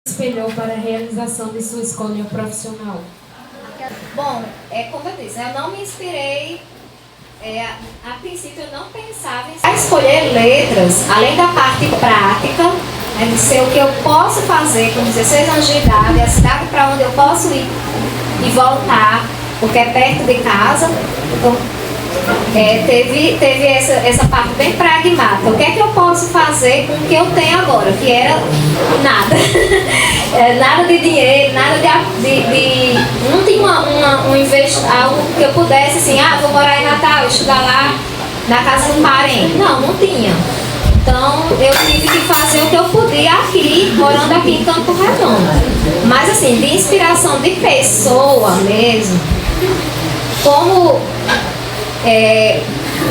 espelhou para a realização de sua escolha profissional? Bom, como eu disse, eu não me inspirei, a princípio eu não pensava em escolher letras, além da parte prática, né, de ser o que eu posso fazer com 16 anos de idade, a cidade para onde eu posso ir e voltar, porque é perto de casa. Então, teve essa parte bem pragmática. O que é que eu posso fazer com o que eu tenho agora? Que era nada. Nada de dinheiro, nada de não tinha algo que eu pudesse assim, vou morar em Natal, estudar lá na casa de um parente. Não tinha. Então eu tive que fazer o que eu podia aqui, morando aqui em Campo Redondo. Mas assim, de inspiração de pessoa mesmo, como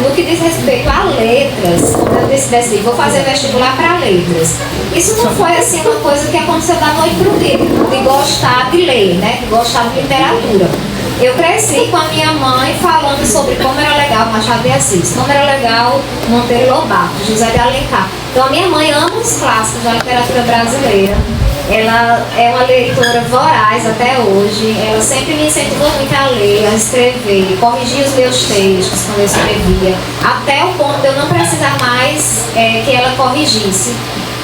no que diz respeito a letras, quando eu decidi, vou fazer vestibular para letras. Isso não foi assim uma coisa que aconteceu da noite para o dia, de gostar de ler, né? De gostar de literatura. Eu cresci com a minha mãe falando sobre como era legal Machado de Assis, como era legal Monteiro Lobato, José de Alencar. Então a minha mãe ama os clássicos da literatura brasileira. Ela é uma leitora voraz até hoje. Ela sempre me incentivou muito a ler, a escrever, corrigir os meus textos quando eu escrevia, até o ponto de eu não precisar mais que ela corrigisse.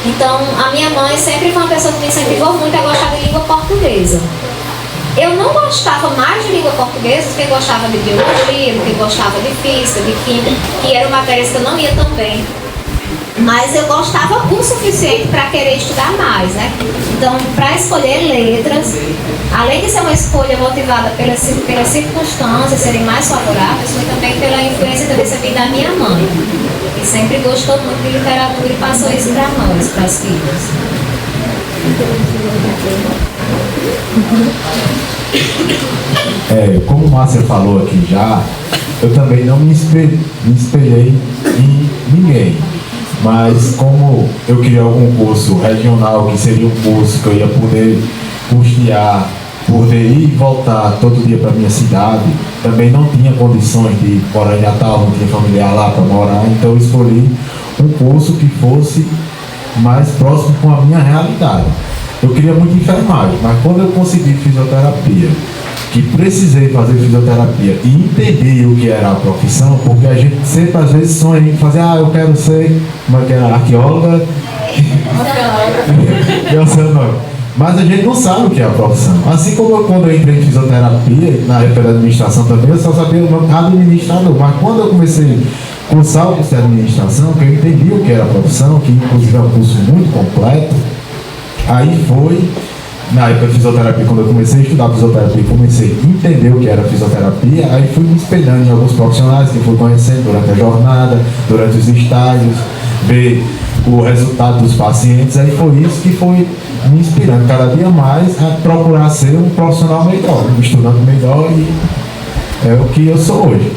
Então, a minha mãe sempre foi uma pessoa que me incentivou muito a gostar de língua portuguesa. Eu não gostava mais de língua portuguesa do que gostava de biologia, do que gostava de física, de química, que eram matérias que eu não ia tão bem. Mas eu gostava o suficiente para querer estudar mais, né? Então, para escolher letras, além de ser uma escolha motivada pelas circunstâncias serem mais favoráveis, foi também pela influência que eu recebi da minha mãe, que sempre gostou muito de literatura e passou isso para nós, para as filhas. Como Márcia falou aqui já, eu também não me espelhei em ninguém. Mas como eu queria algum curso regional, que seria um curso que eu ia poder custear, poder ir e voltar todo dia para minha cidade, também não tinha condições de morar em Natal, não tinha familiar lá para morar, então eu escolhi um curso que fosse mais próximo com a minha realidade. Eu queria muito enfermagem, mas quando eu consegui fisioterapia, que precisei fazer fisioterapia e entender o que era a profissão, porque a gente sempre às vezes sonha em fazer, eu quero ser uma arqueóloga, mas a gente não sabe o que é a profissão. Assim como quando eu entrei em fisioterapia, na época da administração também, eu só sabia o nome administrador, mas quando eu comecei a cursar o curso de administração, que eu entendi o que era a profissão, que inclusive é um curso muito completo, aí foi. Na época de fisioterapia, quando eu comecei a estudar fisioterapia, comecei a entender o que era fisioterapia, aí fui me espelhando em alguns profissionais que fui conhecendo durante a jornada, durante os estágios, ver o resultado dos pacientes, aí foi isso que foi me inspirando cada dia mais a procurar ser um profissional melhor, um estudante melhor, e é o que eu sou hoje.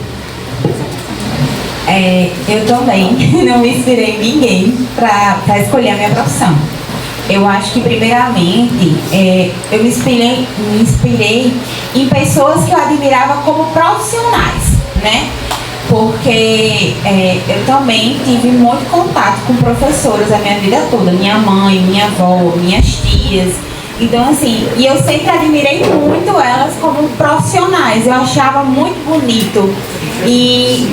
Eu também não me inspirei em ninguém para escolher a minha profissão. Eu acho que, primeiramente, eu me inspirei em pessoas que eu admirava como profissionais, né? Porque eu também tive muito contato com professoras a minha vida toda, minha mãe, minha avó, minhas tias. Então, assim, e eu sempre admirei muito elas como profissionais, eu achava muito bonito. E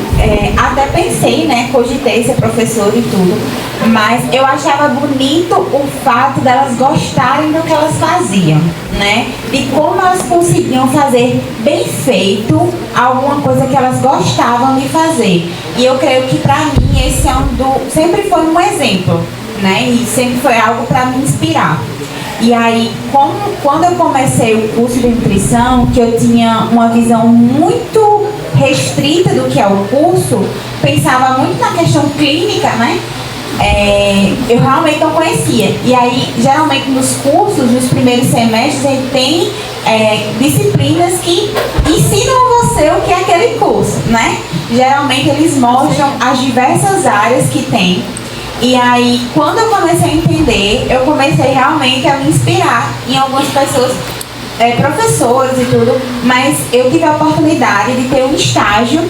até pensei, né, cogitei ser professora e tudo, mas eu achava bonito o fato delas gostarem do que elas faziam, né? De como elas conseguiam fazer bem feito alguma coisa que elas gostavam de fazer. E eu creio que pra mim esse sempre foi um exemplo, né? E sempre foi algo para me inspirar. E aí, quando eu comecei o curso de nutrição, que eu tinha uma visão muito restrita do que é o curso, pensava muito na questão clínica, né? Eu realmente não conhecia. E aí, geralmente nos cursos, nos primeiros semestres, a gente tem disciplinas que ensinam você o que é aquele curso, né? Geralmente eles mostram as diversas áreas que tem. E aí, quando eu comecei a entender, eu comecei realmente a me inspirar em algumas pessoas, professores e tudo, mas eu tive a oportunidade de ter um estágio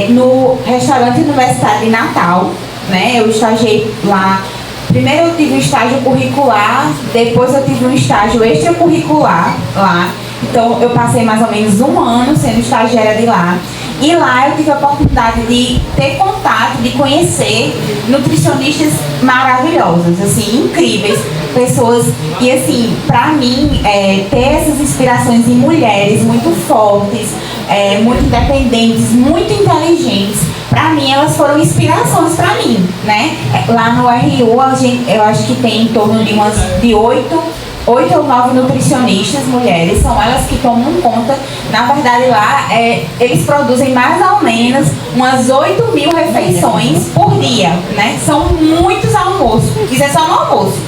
no restaurante universitário de Natal, né? Eu estagiei lá Primeiro eu tive um estágio curricular, depois eu tive um estágio extracurricular lá. Então eu passei mais ou menos 1 ano sendo estagiária de lá. E lá eu tive a oportunidade de ter contato, de conhecer nutricionistas maravilhosas, assim, incríveis, pessoas. E assim, pra mim, ter essas inspirações em mulheres muito fortes, muito independentes, muito inteligentes, pra mim elas foram inspirações pra mim, né? Lá no RU, eu acho que tem em torno de 8 ou 9 nutricionistas, mulheres, são elas que tomam conta. Na verdade lá, eles produzem mais ou menos umas 8.000 refeições por dia, né? São muitos almoços, isso é só no almoço.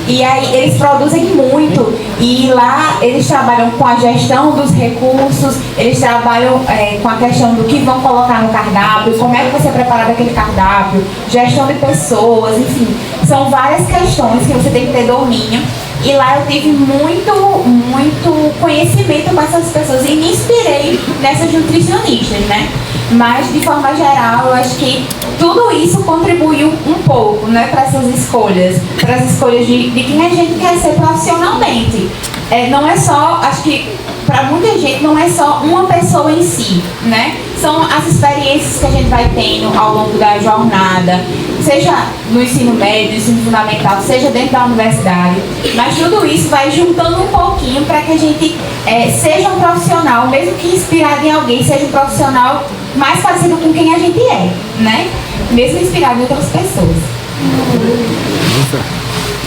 E aí eles produzem muito, e lá eles trabalham com a gestão dos recursos, eles trabalham com a questão do que vão colocar no cardápio, como é que vai ser preparado aquele cardápio, gestão de pessoas, enfim, são várias questões que você tem que ter domínio. E lá eu tive muito conhecimento com essas pessoas e me inspirei nessas nutricionistas, né? Mas, de forma geral, eu acho que tudo isso contribuiu um pouco, né, para essas escolhas, para as escolhas de quem a gente quer ser profissionalmente. Não é só, acho que para muita gente não é só uma pessoa em si, né? São as experiências que a gente vai tendo ao longo da jornada, seja no ensino médio, ensino fundamental, seja dentro da universidade. Mas tudo isso vai juntando um pouquinho para que a gente seja um profissional, mesmo que inspirado em alguém, seja um profissional mais parecido com quem a gente é, né? Mesmo inspirado em outras pessoas.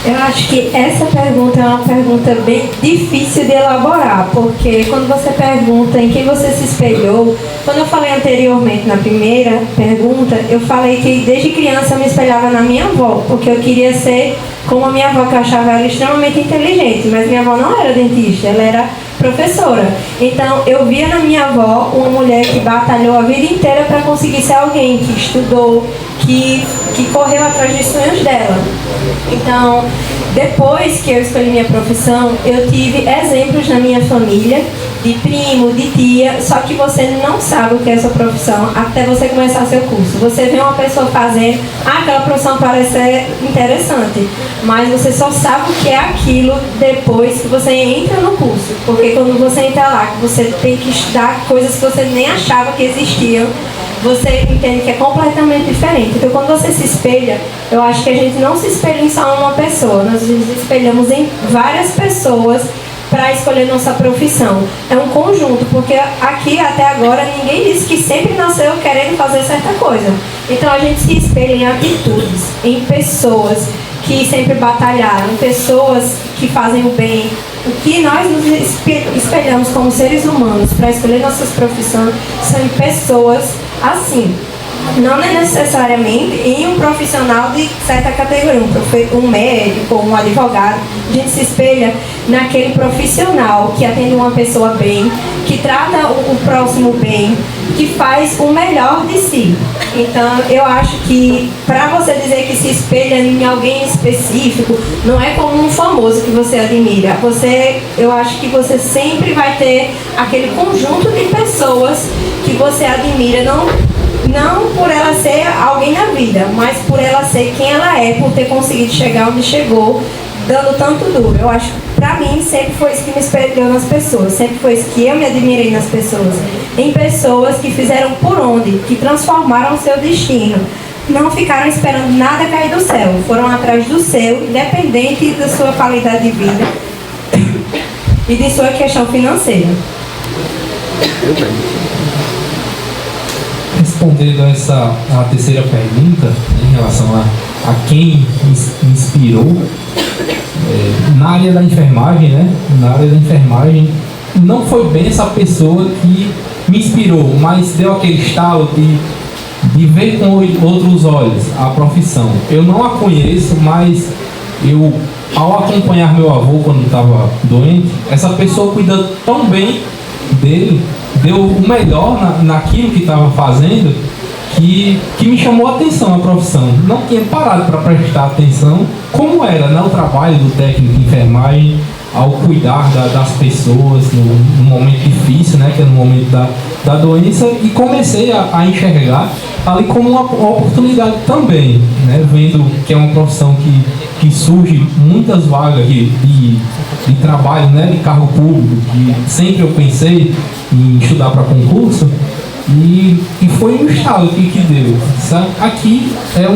Eu acho que essa pergunta é uma pergunta bem difícil de elaborar, porque quando você pergunta em quem você se espelhou, quando eu falei anteriormente na primeira pergunta, eu falei que desde criança eu me espelhava na minha avó, porque eu queria ser como a minha avó, que eu achava ela extremamente inteligente, mas minha avó não era dentista, ela era professora. Então eu via na minha avó uma mulher que batalhou a vida inteira para conseguir ser alguém, que estudou, que correu atrás dos sonhos dela. Então, depois que eu escolhi minha profissão, eu tive exemplos na minha família, de primo, de tia, só que você não sabe o que é essa profissão até você começar seu curso. Você vê uma pessoa fazendo, aquela profissão parece ser interessante, mas você só sabe o que é aquilo depois que você entra no curso, porque quando você entra lá, que você tem que estudar coisas que você nem achava que existiam, você entende que é completamente diferente. Então, quando você se espelha, eu acho que a gente não se espelha em só uma pessoa, nós nos espelhamos em várias pessoas para escolher nossa profissão. É um conjunto, porque aqui até agora ninguém disse que sempre nasceu querendo fazer certa coisa. Então a gente se espelha em atitudes, em pessoas que sempre batalharam, pessoas que fazem o bem. O que nós nos espelhamos como seres humanos para escolher nossas profissões são em pessoas assim. Não é necessariamente em um profissional de certa categoria, um médico, um advogado. A gente se espelha naquele profissional que atende uma pessoa bem, que trata o próximo bem, que faz o melhor de si. Então, eu acho que para você dizer que se espelha em alguém específico, não é como um famoso que você admira. Eu acho que você sempre vai ter aquele conjunto de pessoas que você admira, não por ela ser alguém na vida, mas por ela ser quem ela é, por ter conseguido chegar onde chegou, dando tanto duro. Eu acho que pra mim sempre foi isso que me espelhou nas pessoas, sempre foi isso que eu me admirei nas pessoas, em pessoas que fizeram por onde, que transformaram o seu destino. Não ficaram esperando nada cair do céu, foram atrás do seu, independente da sua qualidade de vida e de sua questão financeira. Respondendo a terceira pergunta, em relação a quem me inspirou, na área da enfermagem, né? Na área da enfermagem, não foi bem essa pessoa que me inspirou, mas deu aquele estalo de ver com outros olhos a profissão. Eu não a conheço, mas ao acompanhar meu avô quando estava doente, essa pessoa cuida tão bem dele, deu o melhor naquilo que estava fazendo, que me chamou a atenção a profissão. Não tinha parado para prestar atenção como era, né, o trabalho do técnico de enfermagem ao cuidar das pessoas no momento difícil, né, que é no momento da doença e comecei a enxergar ali como uma oportunidade também, né? Vendo que é uma profissão que surge muitas vagas de trabalho, né? De cargo público, que sempre eu pensei em estudar para concurso. E foi um estalo que deu, sabe? Aqui é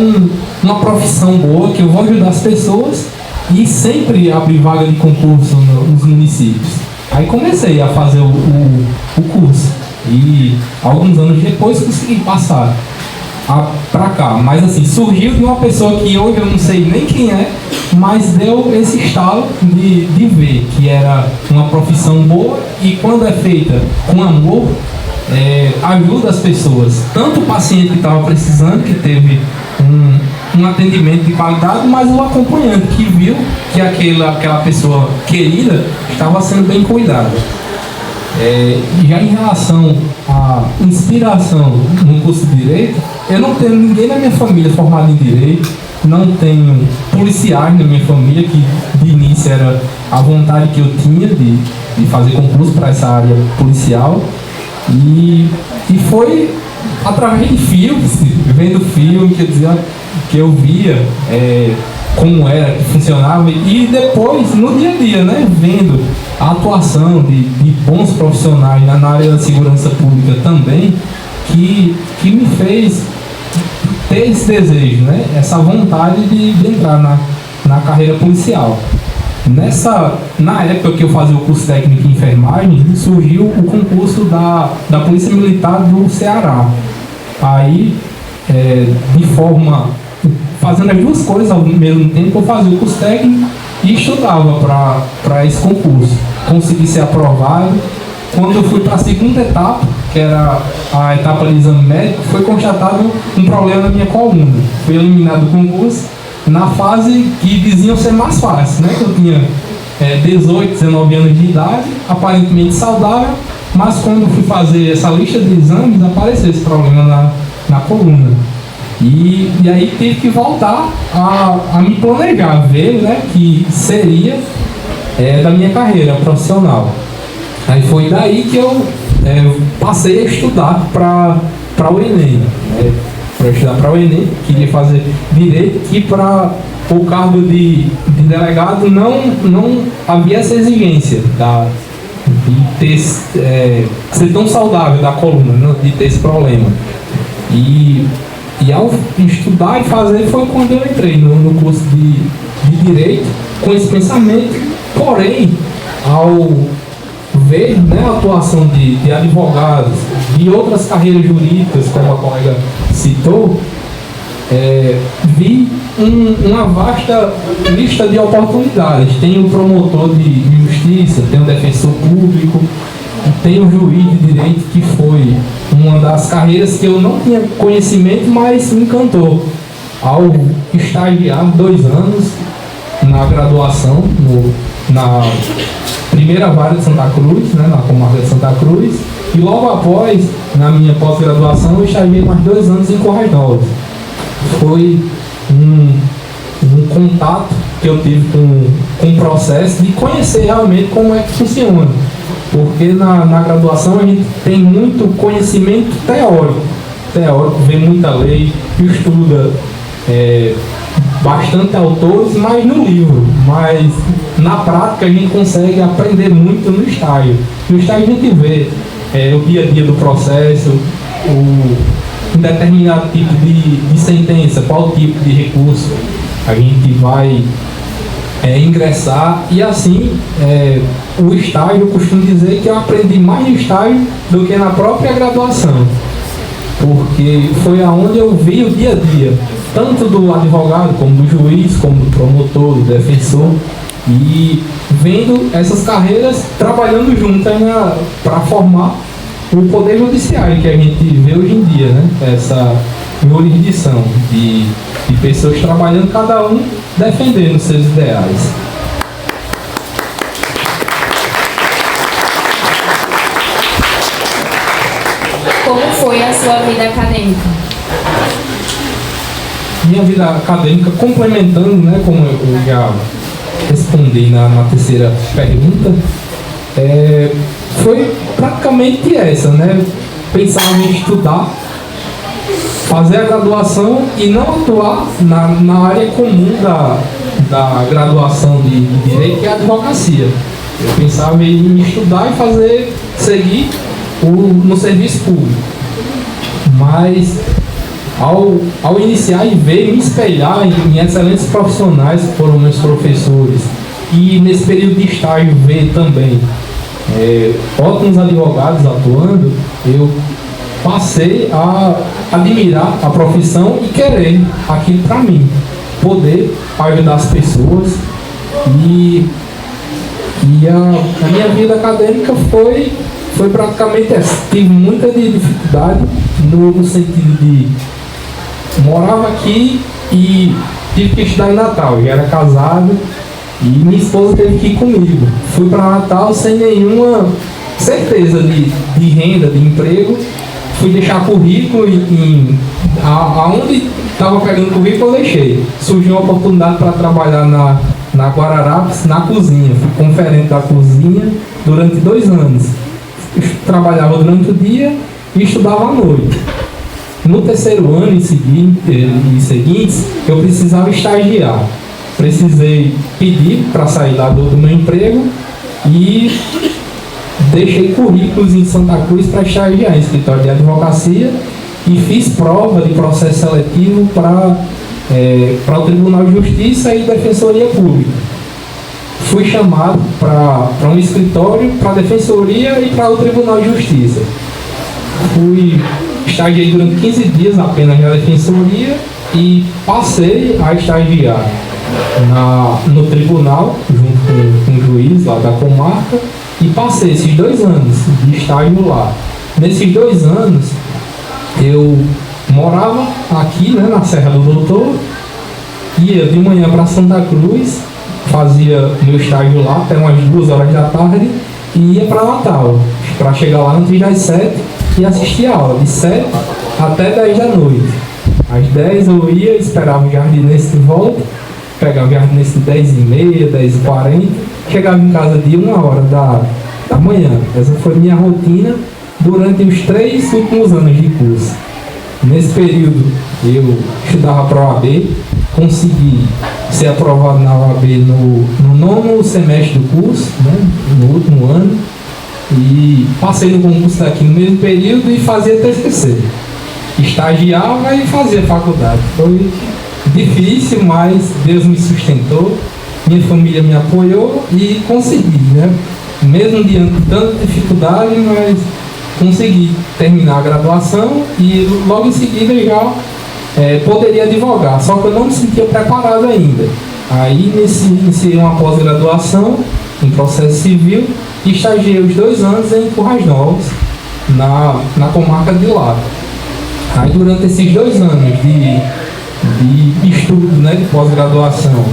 uma profissão boa que eu vou ajudar as pessoas e sempre abrir vaga de concurso nos municípios. Aí comecei a fazer o curso e alguns anos depois consegui passar para cá. Mas assim, surgiu de uma pessoa que hoje eu não sei nem quem é, mas deu esse estalo de ver que era uma profissão boa e quando é feita com amor, ajuda as pessoas, tanto o paciente que estava precisando, que teve um atendimento de qualidade, mas o acompanhante que viu que aquela pessoa querida estava sendo bem cuidada. Já em relação à inspiração no curso de Direito, eu não tenho ninguém na minha família formado em Direito, não tenho policiais na minha família, que de início era a vontade que eu tinha de fazer concurso para essa área policial. E foi através de filmes, vendo filme que eu via como era, que funcionava, e depois no dia a dia, né, vendo a atuação de bons profissionais na área da segurança pública também, que me fez ter esse desejo, né, essa vontade de entrar na carreira policial. Na época que eu fazia o curso técnico em enfermagem, surgiu o concurso da Polícia Militar do Ceará. Aí, fazendo as duas coisas ao mesmo tempo, eu fazia o curso técnico e estudava para esse concurso. Consegui ser aprovado. Quando eu fui para a segunda etapa, que era a etapa de exame médico, foi constatado um problema na minha coluna. Fui eliminado do concurso na fase que diziam ser mais fácil, né? Que eu tinha 18, 19 anos de idade, aparentemente saudável, mas quando fui fazer essa lista de exames, apareceu esse problema na coluna. E aí tive que voltar a me planejar, ver, né, que seria da minha carreira profissional. Aí foi daí que eu passei a estudar para o Enem, né? Para estudar para o Enem, queria fazer Direito, que para o cargo de delegado não havia essa exigência de ser tão saudável da coluna, né, de ter esse problema. E ao estudar e fazer foi quando eu entrei no curso de Direito, com esse pensamento, porém, ao ver, né, a atuação de advogados, de outras carreiras jurídicas, como a colega citou, vi uma vasta lista de oportunidades. Tem o promotor de justiça, tem o defensor público, tem o juiz de direito, que foi uma das carreiras que eu não tinha conhecimento, mas me encantou. Ao estagiar 2 anos na graduação, na primeira vara de Santa Cruz, né, na comarca de Santa Cruz, e logo após, na minha pós-graduação, eu estagiei mais 2 anos em Currais Novos. Foi um contato que eu tive com o processo de conhecer realmente como é que funciona. Porque na graduação a gente tem muito conhecimento teórico, vê muita lei, estuda bastante autores, mas no livro. Mas na prática a gente consegue aprender muito no estágio. No estágio a gente vê o dia a dia do processo, um determinado tipo de sentença, qual tipo de recurso a gente vai ingressar, e assim o estágio, eu costumo dizer que eu aprendi mais no estágio do que na própria graduação, porque foi aonde eu vi o dia a dia, tanto do advogado, como do juiz, como do promotor, do defensor, e vendo essas carreiras trabalhando juntas para formar o poder judiciário que a gente vê hoje em dia, né? Essa jurisdição de pessoas trabalhando, cada um defendendo seus ideais. Como foi a sua vida acadêmica? Minha vida acadêmica, complementando, né, como eu já respondi na terceira pergunta, foi praticamente essa, né? pensava em estudar, fazer a graduação e não atuar na área comum da graduação de Direito, que é a advocacia. Eu pensava em estudar e seguir no serviço público. Mas ao iniciar e ver, me espelhar em excelentes profissionais que foram meus professores, e nesse período de estágio ver também ótimos advogados atuando, eu passei a admirar a profissão e querer aquilo para mim, poder ajudar as pessoas. E a minha vida acadêmica foi praticamente essa. Tive muita dificuldade no sentido de morava aqui e tive que estudar em Natal, já era casado e minha esposa teve que ir comigo. Fui para Natal sem nenhuma certeza de renda, de emprego. Fui deixar currículo aonde estava pegando currículo eu deixei. Surgiu uma oportunidade para trabalhar na Guararapes, na cozinha. Fui conferente da cozinha durante 2 anos. Trabalhava durante o dia e estudava à noite. No 3º ano e seguintes, eu precisava estagiar. Precisei pedir para sair lá do meu emprego e deixei currículos em Santa Cruz para estagiar em escritório de advocacia e fiz prova de processo seletivo para o Tribunal de Justiça e Defensoria Pública. Fui chamado para um escritório, para a Defensoria e para o Tribunal de Justiça. Estagiei durante 15 dias apenas na Defensoria e passei a estagiar no tribunal, junto com o juiz lá da comarca, e passei esses 2 anos de estágio lá. Nesses 2 anos, eu morava aqui, né, na Serra do Doutor, ia de manhã para Santa Cruz, fazia meu estágio lá até umas 2 horas da tarde e ia para Natal, para chegar lá no 37 e assistir a aula, de 7 até 10 da noite. Às 10 eu ia, esperava o jardinense de volta, pegava o jardinense de 10h30, 10h40, chegava em casa de 1 hora da manhã. Essa foi minha rotina durante os 3 últimos anos de curso. Nesse período eu estudava para a OAB, consegui ser aprovado na OAB no 9º semestre do curso, né, no último ano, e passei no concurso daqui no mesmo período e fazia TCC. Estagiava e fazia faculdade. Foi difícil, mas Deus me sustentou, minha família me apoiou e consegui, né? Mesmo diante de tanta dificuldade, mas consegui terminar a graduação e logo em seguida já poderia advogar, só que eu não me sentia preparado ainda. Aí iniciei uma pós-graduação em processo civil e estagiei os 2 anos em Currais Novos, na comarca de lá. Aí durante esses 2 anos de estudo, né, de pós-graduação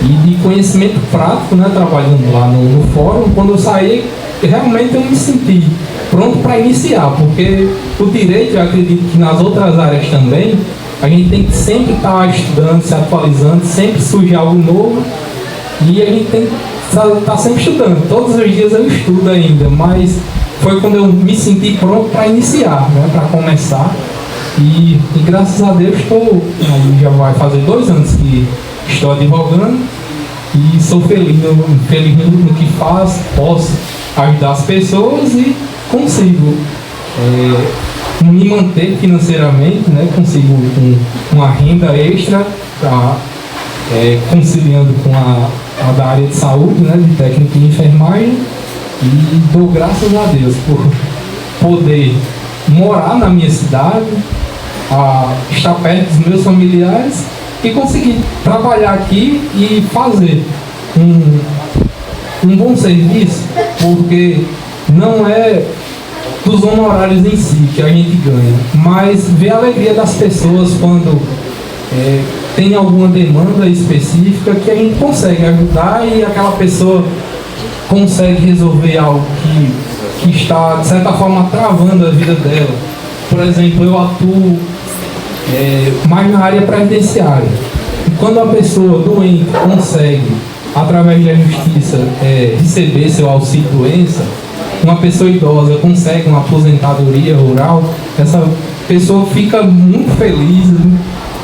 e de conhecimento prático, né, trabalhando lá no fórum, quando eu saí, realmente eu me senti pronto para iniciar, porque o direito, eu acredito que nas outras áreas também, a gente tem que sempre estar estudando, se atualizando, sempre surge algo novo e a gente tem que estar sempre estudando. Todos os dias eu estudo ainda, mas foi quando eu me senti pronto para iniciar, né, para começar. E graças a Deus já vai fazer 2 anos que estou advogando e sou feliz no que faço, posso ajudar as pessoas e consigo me manter financeiramente, né? Consigo uma renda extra, conciliando com a da área de saúde, né? De técnico de enfermagem, e dou graças a Deus por poder morar na minha cidade, estar perto dos meus familiares e conseguir trabalhar aqui e fazer um bom serviço, porque não é dos honorários em si que a gente ganha, mas ver a alegria das pessoas quando tem alguma demanda específica que a gente consegue ajudar e aquela pessoa consegue resolver algo que está, de certa forma, travando a vida dela. Por exemplo, eu atuo mais na área previdenciária. E quando a pessoa doente consegue, através da justiça, receber seu auxílio-doença, uma pessoa idosa consegue uma aposentadoria rural, essa pessoa fica muito feliz, né?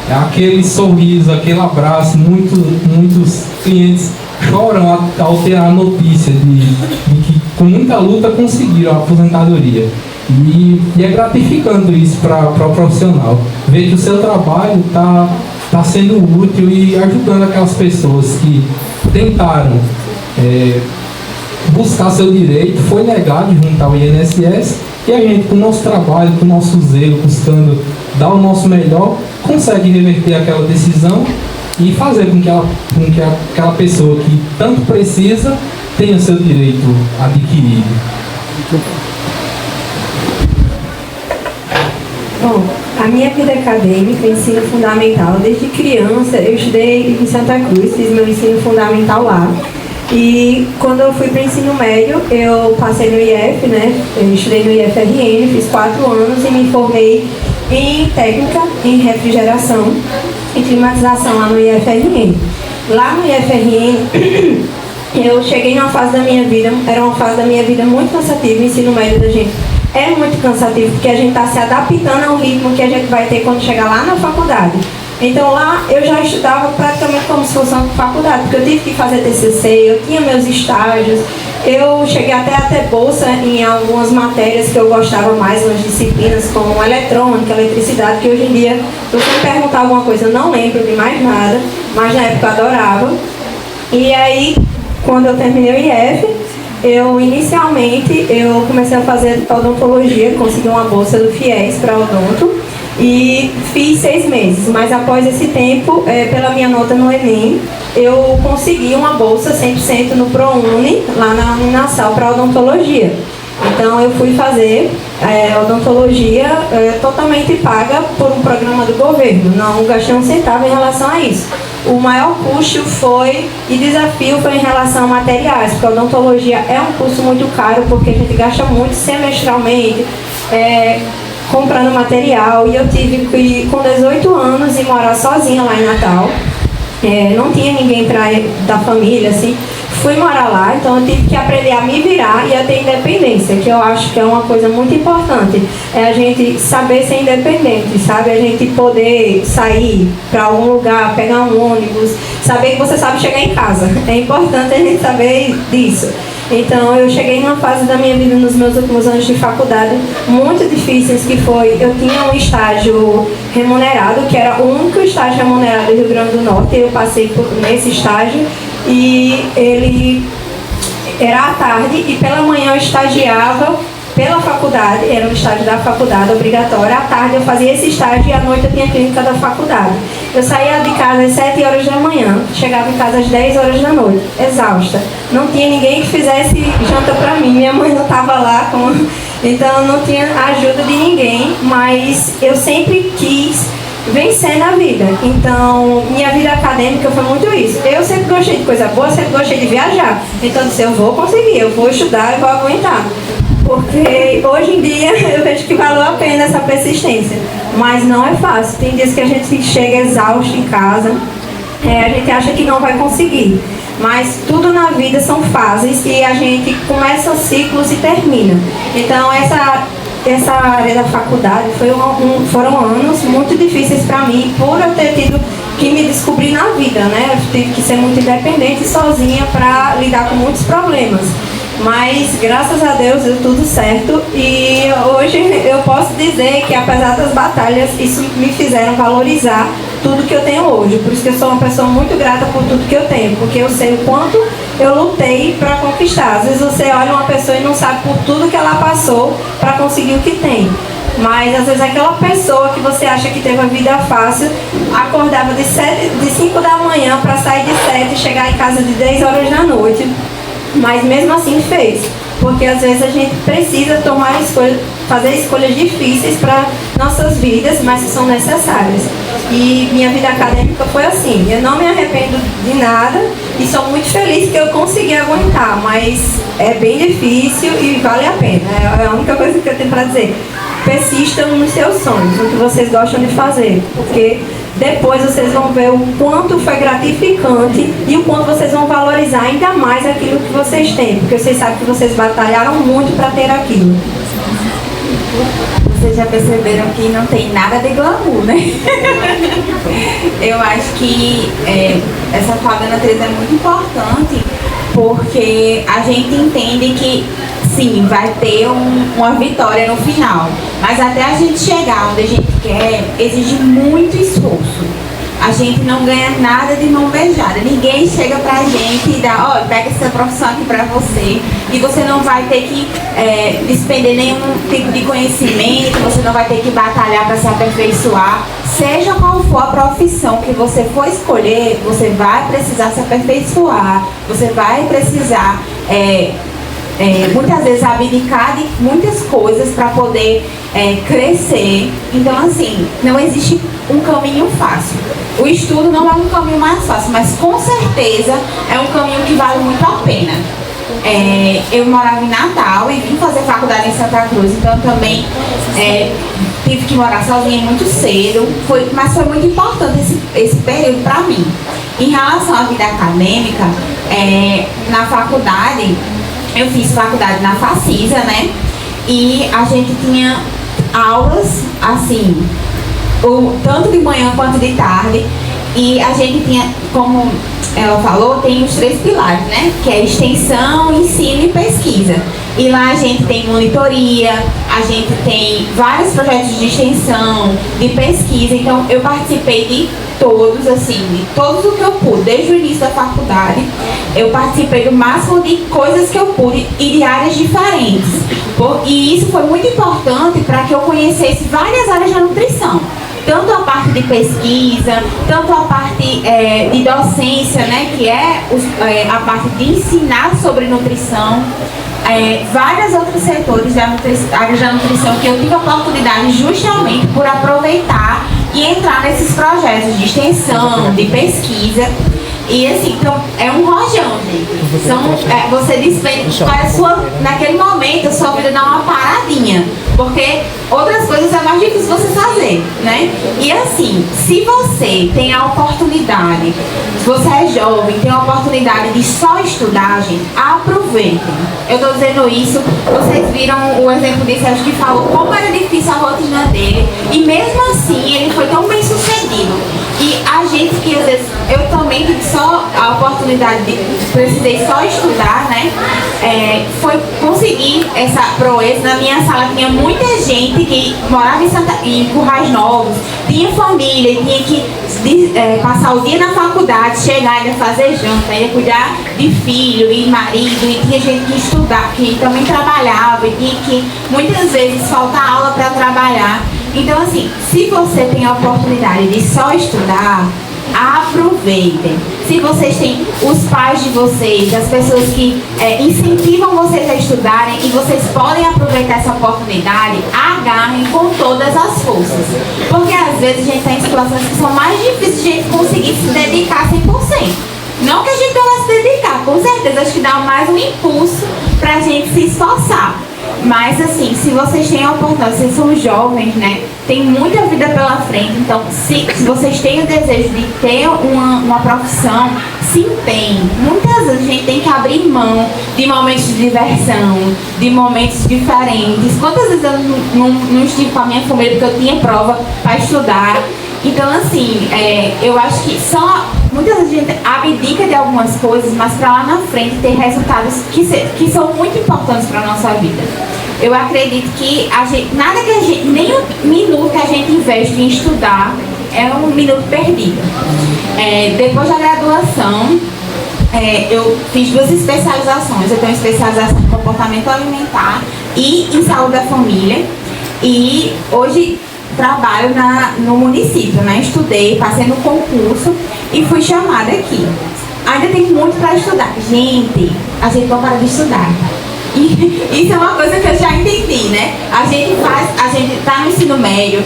Aquele sorriso, aquele abraço, muitos clientes choram ao ter a notícia de que com muita luta conseguiram a aposentadoria. E é gratificante isso para o profissional, ver que o seu trabalho está sendo útil e ajudando aquelas pessoas que tentaram buscar seu direito, foi negado junto ao INSS, e a gente, com o nosso trabalho, com o nosso zelo, buscando dar o nosso melhor, consegue reverter aquela decisão e fazer com que aquela pessoa que tanto precisa tenha seu direito adquirido. Bom, a minha vida acadêmica, ensino fundamental, desde criança eu estudei em Santa Cruz, fiz meu ensino fundamental lá. E quando eu fui para o ensino médio, eu passei no IF, né? Eu estudei no IFRN, fiz 4 anos e me formei em técnica em refrigeração e climatização lá no IFRN. Lá no IFRN, eu cheguei numa fase da minha vida, era uma fase da minha vida muito cansativa, o ensino médio da gente é muito cansativo, porque a gente está se adaptando ao ritmo que a gente vai ter quando chegar lá na faculdade. Então lá eu já estudava praticamente como se fosse uma faculdade, porque eu tive que fazer TCC, eu tinha meus estágios, eu cheguei até a ter bolsa em algumas matérias que eu gostava mais, nas disciplinas como eletrônica, eletricidade, que hoje em dia, se você me perguntar alguma coisa, eu não lembro de mais nada, mas na época eu adorava. E aí, quando eu terminei o IF, inicialmente eu comecei a fazer odontologia, consegui uma bolsa do FIES para odonto e fiz 6 meses, mas após esse tempo, pela minha nota no Enem, eu consegui uma bolsa 100% no ProUni, lá na Uninasal, para odontologia. Então eu fui fazer odontologia totalmente paga por um programa do governo, não gastei um centavo em relação a isso. O maior custo e desafio foi em relação a materiais, porque a odontologia é um curso muito caro, porque a gente gasta muito semestralmente comprando material, e eu tive que, com 18 anos, ir morar sozinha lá em Natal. Não tinha ninguém da família, assim. Fui morar lá, então eu tive que aprender a me virar e a ter independência, que eu acho que é uma coisa muito importante. É a gente saber ser independente, sabe? A gente poder sair para algum lugar, pegar um ônibus, saber que você sabe chegar em casa. É importante a gente saber disso. Então eu cheguei numa fase da minha vida nos meus últimos anos de faculdade muito difíceis, que foi, eu tinha um estágio remunerado, que era o único estágio remunerado do Rio Grande do Norte, eu passei nesse estágio, e ele era à tarde, e pela manhã eu estagiava pela faculdade, era um estágio da faculdade obrigatório. À tarde eu fazia esse estágio e à noite eu tinha clínica da faculdade. Eu saía de casa às 7 horas da manhã, chegava em casa às 10 horas da noite, exausta. Não tinha ninguém que fizesse janta pra mim, minha mãe não estava lá, então não tinha ajuda de ninguém, mas eu sempre quis vencer na vida. Então, minha vida acadêmica foi muito isso. Eu sempre gostei de coisa boa, sempre gostei de viajar. Então, eu disse, eu vou conseguir, eu vou estudar, eu vou aguentar. Porque hoje em dia eu vejo que valeu a pena essa persistência. Mas não é fácil. Tem dias que a gente chega exausto em casa, a gente acha que não vai conseguir. Mas tudo na vida são fases e a gente começa ciclos e termina. Então, essa área da faculdade foram anos muito difíceis para mim, por eu ter tido que me descobrir na vida, né? Eu tive que ser muito independente e sozinha para lidar com muitos problemas. Mas, graças a Deus, deu tudo certo, e hoje eu posso dizer que, apesar das batalhas, isso me fizeram valorizar tudo que eu tenho hoje. Por isso que eu sou uma pessoa muito grata por tudo que eu tenho, porque eu sei o quanto eu lutei para conquistar. Às vezes você olha uma pessoa e não sabe por tudo que ela passou para conseguir o que tem. Mas às vezes aquela pessoa que você acha que teve a vida fácil, acordava de 5 da manhã para sair de 7 e chegar em casa de 10 horas da noite. Mas mesmo assim fez, porque às vezes a gente precisa tomar fazer escolhas difíceis para nossas vidas, mas que são necessárias. E minha vida acadêmica foi assim, eu não me arrependo de nada e sou muito feliz que eu consegui aguentar, mas é bem difícil e vale a pena, é a única coisa que eu tenho para dizer. Persistam nos seus sonhos, no que vocês gostam de fazer, porque depois vocês vão ver o quanto foi gratificante e o quanto vocês vão valorizar ainda mais aquilo que vocês têm, porque vocês sabem que vocês batalharam muito para ter aquilo. Vocês já perceberam que não tem nada de glamour, né? Eu acho que essa fada na 3 é muito importante, porque a gente entende que sim, vai ter uma vitória no final, mas até a gente chegar onde a gente quer, exige muito esforço. A gente não ganha nada de mão beijada. Ninguém chega pra gente e dá, ó, pega essa profissão aqui pra você, e você não vai ter que despender nenhum tipo de conhecimento, você não vai ter que batalhar para se aperfeiçoar. Seja qual for a profissão que você for escolher, você vai precisar se aperfeiçoar, você vai precisar muitas vezes abdicar de muitas coisas para poder crescer. Então, assim, não existe um caminho fácil. O estudo não é um caminho mais fácil, mas com certeza é um caminho que vale muito a pena. Eu morava em Natal e vim fazer faculdade em Santa Cruz, então também tive que morar sozinha muito cedo, mas foi muito importante esse período para mim. Em relação à vida acadêmica, na faculdade, eu fiz faculdade na Facisa, né? E a gente tinha aulas, assim, tanto de manhã quanto de tarde. E a gente tinha, como ela falou, tem os 3 pilares, né? Que é extensão, ensino e pesquisa. E lá a gente tem monitoria, a gente tem vários projetos de extensão, de pesquisa. Então eu participei de todos, assim, de todos o que eu pude, desde o início da faculdade. Eu participei do máximo de coisas que eu pude e de áreas diferentes. E isso foi muito importante para que eu conhecesse várias áreas da nutrição. Tanto a parte de pesquisa, tanto a parte de docência, né, que é a parte de ensinar sobre nutrição, vários outros setores áreas da nutrição que eu tive a oportunidade justamente por aproveitar e entrar nesses projetos de extensão, de pesquisa. E assim, então, é um rojão, gente. Você despende, naquele momento a sua vida dá uma paradinha, porque outras coisas é mais difícil você fazer, né? E assim, se você tem a oportunidade, se você é jovem, tem a oportunidade de só estudar, gente, aproveitem. Eu tô dizendo isso, vocês viram o exemplo desse, acho que falou como era difícil a rotina dele, e mesmo assim ele foi tão bem sucedido. E a gente que às vezes, eu também tive só a oportunidade de precisei só estudar, né? Foi conseguir essa proeza. Na minha sala tinha muita gente que morava em Currais Novos, tinha família, tinha que passar o dia na faculdade, chegar, ainda fazer janta, ainda cuidar de filho e marido, e tinha gente que estudar, que também trabalhava, e tinha que muitas vezes faltar aula para trabalhar. Então, assim, se você tem a oportunidade de só estudar, aproveitem. Se vocês têm os pais de vocês, as pessoas que incentivam vocês a estudarem e vocês podem aproveitar essa oportunidade, agarrem com todas as forças. Porque às vezes a gente está em situações que são mais difíceis de a gente conseguir se dedicar 100%. Não que a gente não vai se dedicar, com certeza, acho que dá mais um impulso para a gente se esforçar. Mas assim, se vocês têm a oportunidade, vocês são jovens, né? Tem muita vida pela frente, então se vocês têm o desejo de ter uma profissão, se empenhem. Muitas vezes a gente tem que abrir mão de momentos de diversão, de momentos diferentes. Quantas vezes eu não estive com a minha família porque eu tinha prova para estudar? Então assim, eu acho que muitas vezes a gente abdica de algumas coisas, mas para lá na frente ter resultados que são muito importantes para a nossa vida. Eu acredito que nem um minuto que a gente investe em estudar é um minuto perdido. Depois da graduação, eu fiz 2 especializações. Eu tenho especialização em comportamento alimentar e em saúde da família. E hoje trabalho no município, né? Estudei, passei no concurso e fui chamada aqui. Ainda tem muito para estudar. Gente, a gente não para de estudar. E isso é uma coisa que eu já entendi, né? A gente tá no ensino médio,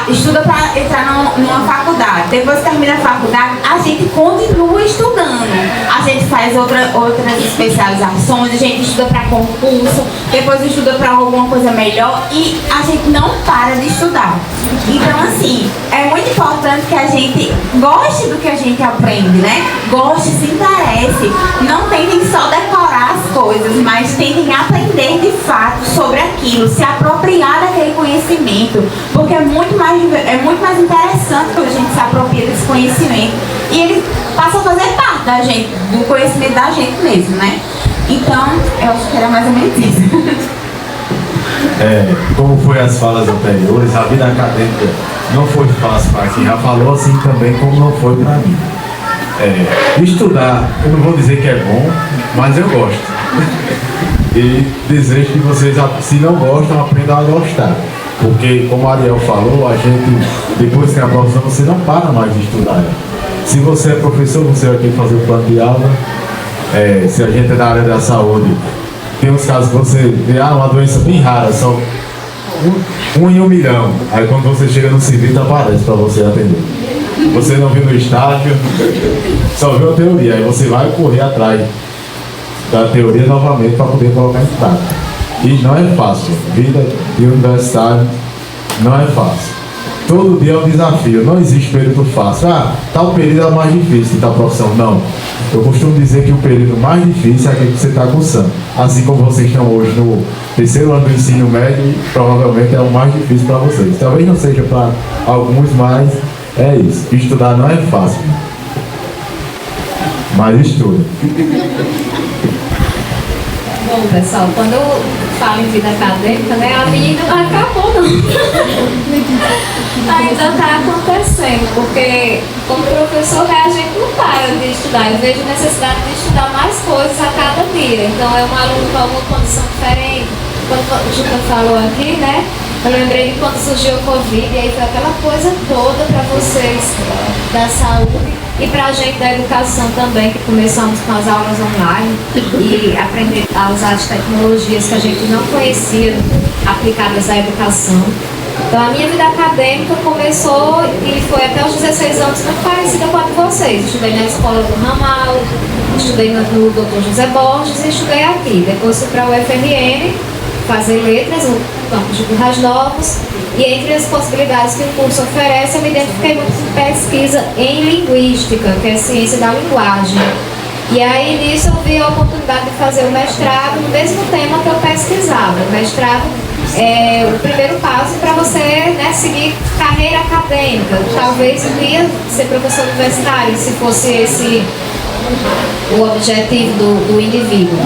estuda para entrar numa faculdade. Depois que termina a faculdade, a gente continua estudando. A gente faz outras especializações, a gente estuda para concurso, depois estuda para alguma coisa melhor e a gente não para de estudar. Então, assim, é muito importante que a gente goste do que a gente aprende, né? Goste, se interesse. Não tentem só decorar as coisas, mas tentem aprender de fato sobre aquilo, se apropriar daquele conhecimento, porque é muito mais interessante quando a gente se apropria desse conhecimento e ele passa a fazer parte da gente, do conhecimento da gente mesmo, né? Então, eu acho que era mais ou menos isso. Como foi as falas anteriores, a vida acadêmica não foi fácil para quem já falou, assim também como não foi para mim. Estudar, eu não vou dizer que é bom, mas eu gosto. E desejo que vocês, se não gostam, aprendam a gostar. Porque, como a Ariel falou, a gente, depois que tem a profissão, você não para mais de estudar. Se você é professor, você vai ter que fazer o plano de aula. Se a gente é da área da saúde, tem uns casos que você vê uma doença bem rara, só um em 1 milhão. Aí quando você chega no serviço, aparece para você atender. Você não viu no estágio, só viu a teoria. Aí você vai correr atrás da teoria novamente para poder colocar em prática. E não é fácil. Vida de universitário não é fácil. Todo dia é um desafio. Não existe período fácil. Tal período é o mais difícil de tal profissão. Não. Eu costumo dizer que o período mais difícil é aquele que você está cursando. Assim como vocês estão hoje no 3º ano do ensino médio, provavelmente é o mais difícil para vocês. Talvez não seja para alguns, mas é isso. Estudar não é fácil. Mas estuda. Bom, pessoal, quando eu falo em vida acadêmica, né, a minha ainda não acabou, não. Ainda está acontecendo, porque como professor, né, a gente não para de estudar. Eu vejo necessidade de estudar mais coisas a cada dia. Então, é um aluno com alguma condição diferente. Quando o Juca falou aqui, né, eu lembrei de quando surgiu o Covid, e aí foi aquela coisa toda para vocês da saúde. E para a gente da educação também, que começamos com as aulas online e aprender a usar as tecnologias que a gente não conhecia aplicadas à educação. Então a minha vida acadêmica começou e foi até os 16 anos muito parecida com a de vocês. Estudei na escola do Ramal, estudei no Dr. José Borges e estudei aqui. Depois fui para o UFRN fazer letras no campus de Currais Novos. E entre as possibilidades que o curso oferece, eu me identifiquei muito com pesquisa em linguística, que é a ciência da linguagem. E aí, nisso, eu vi a oportunidade de fazer o mestrado no mesmo tema que eu pesquisava. O mestrado é o primeiro passo para você, né, seguir carreira acadêmica. Talvez um dia ser professor universitário, se fosse esse o objetivo do indivíduo.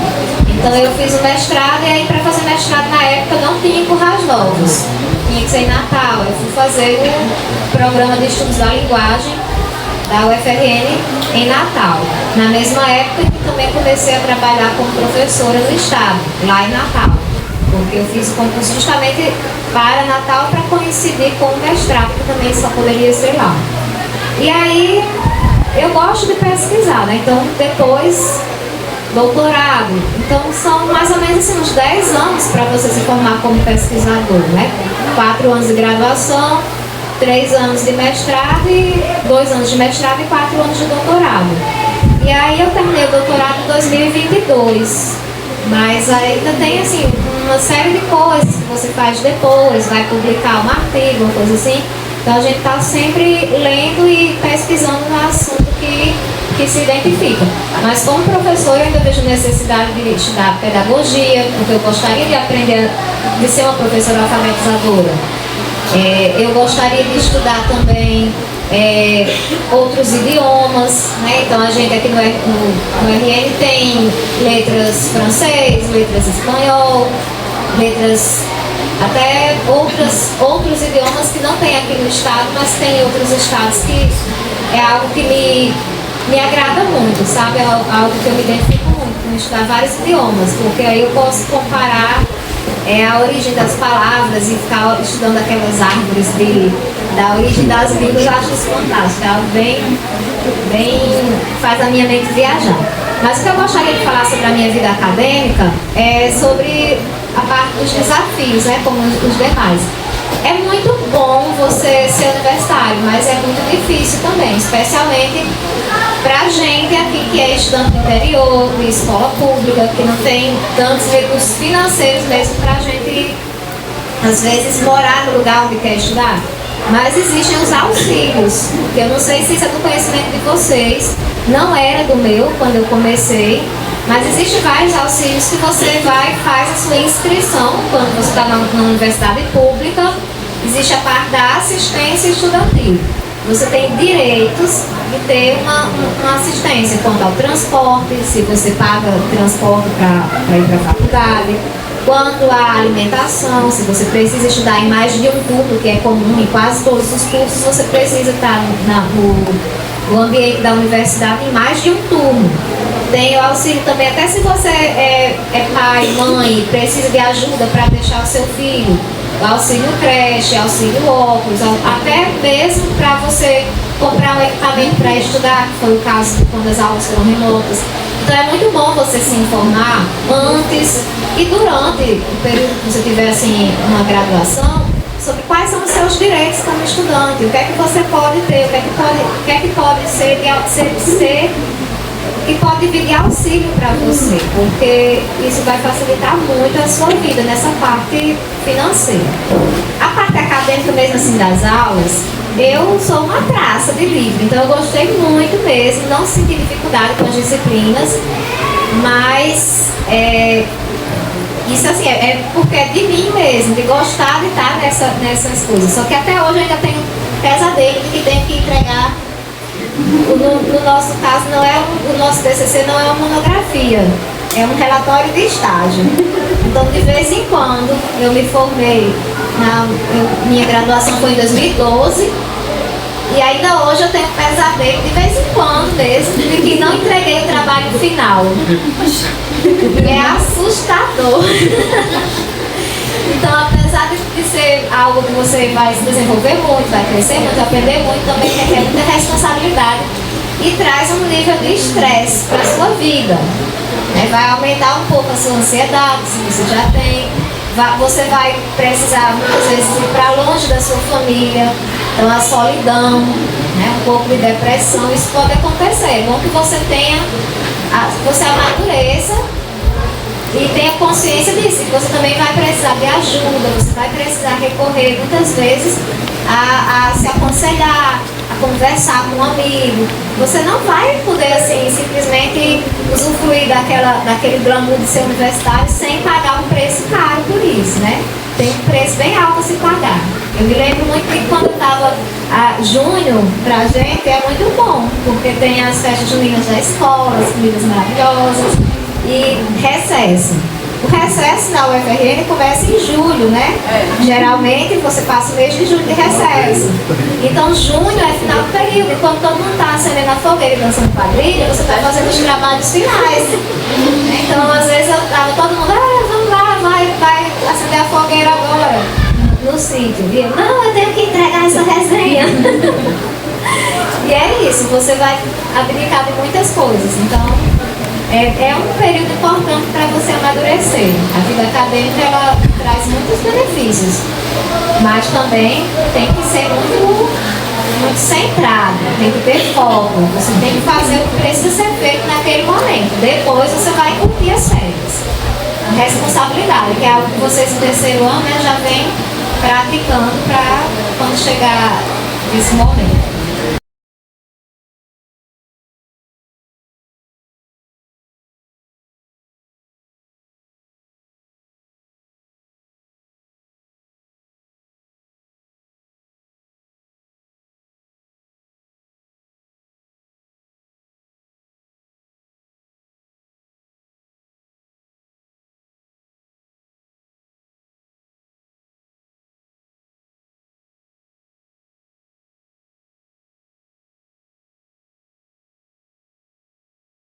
Então eu fiz o mestrado, e aí para fazer mestrado na época não tinha em Currais Novos, tinha que ser em Natal. Eu fui fazer o programa de estudos da linguagem da UFRN em Natal. Na mesma época que também comecei a trabalhar como professora no estado, lá em Natal, porque eu fiz o concurso justamente para Natal para coincidir com o mestrado, que também só poderia ser lá. E aí eu gosto de pesquisar, né? Então depois doutorado. Então são mais ou menos assim, uns 10 anos para você se formar como pesquisador, né? 4 anos de graduação, 3 anos de mestrado, e 2 anos de mestrado e 4 anos de doutorado. E aí eu terminei o doutorado em 2022. Mas ainda tem assim uma série de coisas que você faz depois, vai publicar um artigo, uma coisa assim. Então a gente está sempre lendo e pesquisando no assunto que se identifica. Mas como professor eu ainda vejo necessidade de estudar pedagogia, porque eu gostaria de aprender, de ser uma professora alfabetizadora. Eu gostaria de estudar também outros idiomas, né? Então a gente aqui no RN tem letras francês, letras espanhol, letras até outros idiomas que não tem aqui no estado, mas tem em outros estados, que é algo que me agrada muito, sabe? É algo que eu me identifico muito, com estudar vários idiomas, porque aí eu posso comparar a origem das palavras e ficar estudando aquelas árvores da origem das línguas. Eu acho isso fantástico, é algo bem faz a minha mente viajar. Mas o que eu gostaria de falar sobre a minha vida acadêmica é sobre a parte dos desafios, né, como os demais. É muito bom você ser universitário, mas é muito difícil também, especialmente pra gente aqui que é estudante do interior, de escola pública, que não tem tantos recursos financeiros mesmo pra gente, às vezes, morar no lugar onde quer estudar. Mas existem os auxílios, que eu não sei se isso é do conhecimento de vocês, não era do meu quando eu comecei, mas existem vários auxílios que você vai e faz a sua inscrição quando você está na universidade pública. Existe a parte da assistência estudantil. Você tem direitos de ter uma assistência quanto ao transporte, se você paga transporte para ir para a faculdade, quanto à alimentação, se você precisa estudar em mais de um turno, que é comum em quase todos os cursos, você precisa estar no ambiente da universidade em mais de um turno. Tem o auxílio também, até se você é pai, mãe, precisa de ajuda para deixar o seu filho, o auxílio creche, auxílio óculos, até mesmo para você comprar um equipamento para estudar, que foi o caso de quando as aulas foram remotas. Então é muito bom você se informar antes e durante o período que você tiver assim, uma graduação, sobre quais são os seus direitos como estudante, o que é que você pode ter, o que é que pode ser que pode vir de auxílio para você, porque isso vai facilitar muito a sua vida nessa parte financeira. A parte acadêmica mesmo assim das aulas, eu sou uma praça de livro, então eu gostei muito mesmo, não senti dificuldade com as disciplinas, mas isso assim, é porque é de mim mesmo, de gostar de estar nessas coisas. Só que até hoje eu ainda tenho pesadelo de que tenho que entregar. No nosso caso, o nosso TCC não é uma monografia, é um relatório de estágio. Então, de vez em quando, eu me formei, minha graduação foi em 2012, e ainda hoje eu tenho pesadelo, de vez em quando mesmo, de que não entreguei o trabalho final. É assustador. Então, apesar de ser algo que você vai se desenvolver muito, vai crescer muito, aprender muito, também requer muita responsabilidade e traz um nível de estresse para a sua vida. Vai aumentar um pouco a sua ansiedade, se você já tem. Você vai precisar muitas vezes ir para longe da sua família, então a solidão, um pouco de depressão, isso pode acontecer. É bom que você você amadureça e tenha consciência disso, que você também vai precisar de ajuda, você vai precisar recorrer muitas vezes a se aconselhar, a conversar com um amigo. Você não vai poder assim simplesmente usufruir daquele glamour de ser universitário sem pagar um preço caro por isso, né? Tem um preço bem alto a se pagar. Eu me lembro muito que quando eu estava junho, pra gente é muito bom, porque tem as festas juninas da escola, as comidas maravilhosas e recesso. O recesso na UFRN começa em julho, né? Geralmente você passa o mês de julho de recesso. Então junho é final do período, e quando todo mundo está acendendo a fogueira e dançando quadrilha, você está fazendo os trabalhos finais. Então às vezes eu tava todo mundo, vamos lá, vai acender a fogueira agora no sítio. E eu, não, eu tenho que entregar essa resenha. E é isso, você vai abdicar de muitas coisas. Então é um período importante para você amadurecer. A vida acadêmica ela traz muitos benefícios, mas também tem que ser muito centrado, tem que ter foco. Você tem que fazer o que precisa ser feito naquele momento. Depois você vai curtir as férias. A responsabilidade, que é algo que vocês no terceiro ano já vem praticando para quando chegar esse momento.